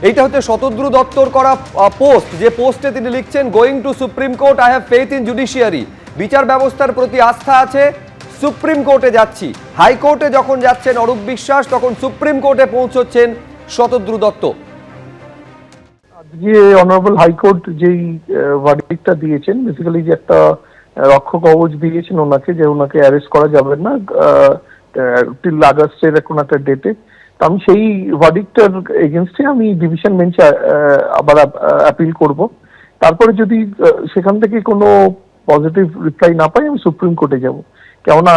এইটা হচ্ছে শতদ্রু দত্তর করা পোস্ট, যে পোস্টে তিনি লিখছেন, going to supreme court, I have faith in judiciary. বিচার ব্যবস্থার প্রতি আস্থা আছে, সুপ্রিম কোর্টে যাচ্ছি। হাইকোর্টে যখন যাচ্ছেন অরূপ বিশ্বাস, তখন সুপ্রিম কোর্টে পৌঁছচ্ছেন শতদ্রু দত্ত। আজকে অনারেবল হাইকোর্ট যেই ভার্ডিক্টটা দিয়েছেন, বেসিক্যালি যে একটা রক্ষক কবচ দিয়েছেন ওনাকে, যে ওনাকে অ্যারেস্ট করা যাবে না টিল আগস্টের কোন একটা ডেটে। আমি সেই ভার্ডিক্টটার এগেনস্টে আমি ডিভিশন বেঞ্চে আবার অ্যাপিল করব। তারপরে যদি সেখান থেকে কোনো পজিটিভ রিপ্লাই না পাই, আমি সুপ্রিম কোর্টে যাব। কেননা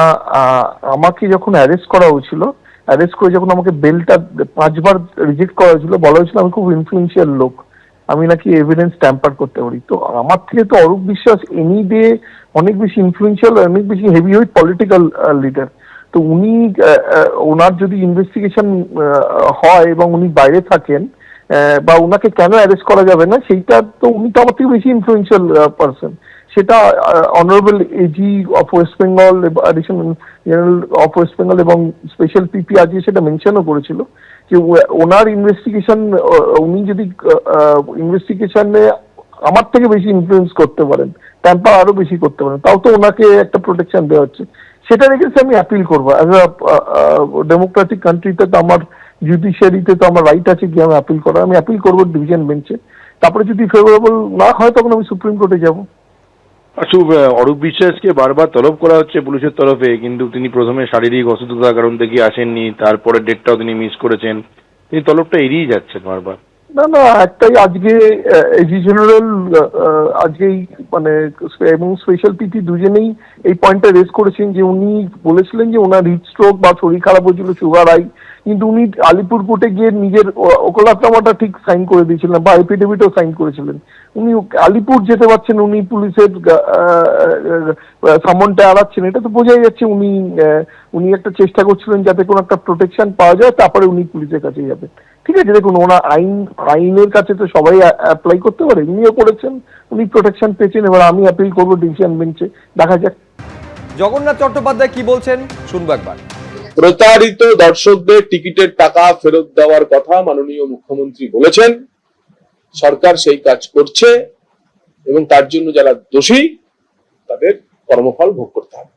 আমাকে যখন অ্যারেস্ট করা হয়েছিল, অ্যারেস্ট করে যখন আমাকে বেলটা 5 বার রিজেক্ট করা হয়েছিল, বলা হয়েছিল আমি খুব ইনফ্লুয়েন্সিয়াল লোক, আমি নাকি এভিডেন্স ট্যাম্পার করতে পারি। তো আমার থেকে তো অরূপ বিশ্বাস এনি ডে অনেক বেশি ইনফ্লুয়েন্সিয়াল, অনেক বেশি হেভি ওয়েট পলিটিক্যাল লিডার। তো উনি ওনার যদি ইনভেস্টিগেশন হয় এবং উনি বাইরে থাকেন, বা ওনাকে কেন অ্যারেস্ট করা যাবে না সেইটা, তো উনি তো আমার থেকে বেশি ইনফ্লুয়েন্সিয়াল পারসন। সেটা honourable AG of West Bengal, additional general of West Bengal এবং স্পেশাল পিপি আজকে সেটা মেনশনও করেছিল যে ওনার ইনভেস্টিগেশন, উনি যদি ইনভেস্টিগেশনে আমার থেকে বেশি ইনফ্লুয়েন্স করতে পারেন, ট্যাম্পার আরো বেশি করতে পারেন, তাও তো ওনাকে একটা প্রোটেকশন দেওয়া হচ্ছে। সেটা রেখেছে আমি অ্যাপিল করবো। অ্যাজ আ ডেমোক্রেটিক কান্ট্রিতে তো আমার জুডিশিয়ারিতে তো আমার রাইট আছে কি আমি অ্যাপিল করার। আমি অ্যাপিল করবো ডিভিশন বেঞ্চে। তারপরে যদি ফেভারেবল না হয় তখন আমি সুপ্রিম কোর্টে যাব। আচ্ছা, অরূপ বিশ্বাসকে বারবার তলব করা হচ্ছে পুলিশের তরফে, কিন্তু তিনি প্রথমে শারীরিক অসুস্থতার কারণ থেকে আসেননি, তারপরে ডেটটাও তিনি মিস করেছেন, তিনি তলবটা এড়িয়ে যাচ্ছেন বারবার। না না, একটাই আজকে এজি জেনারেল আজকেই মানে এবং স্পেশাল পিপি দুজনেই এই পয়েন্টটা রেজ করেছেন যে উনি বলেছিলেন যে ওনার হিট স্ট্রোক বা শরীর খারাপ হয়েছিল, সুগার হাই, কিন্তু উনি আলিপুর কোর্টে গিয়ে নিজের ওকালতনামাটা ঠিক সাইন করে দিয়েছিলেন বা এফিডেভিটও সাইন করেছিলেন। উনি আলিপুর যেতে পারছেন, উনি পুলিশের সামনটা এড়াচ্ছেন, এটা তো বোঝাই যাচ্ছে উনি একটা চেষ্টা করছিলেন যাতে কোনো একটা প্রোটেকশন পাওয়া যায়, তারপরে উনি পুলিশের কাছে যাবেন। ঠিক আছে, দেখুন ওনার আইনের কাছে তো সবাই অ্যাপ্লাই করতে পারে, উনিও করেছেন, উনি প্রোটেকশন পেয়েছেন। এবার আমি অ্যাপিল করবো ডিভিশন বেঞ্চে, দেখা যাক। জগন্নাথ চট্টোপাধ্যায় কি বলছেন শুনবো একবার। প্রতারিত দর্শকদের টিকিটের টাকা ফেরত দেওয়ার কথা মাননীয় মুখ্যমন্ত্রী বলেছেন, সরকার সেই কাজ করছে এবং তার জন্য যারা দোষী তাদের কর্মফল ভোগ করতে হবে।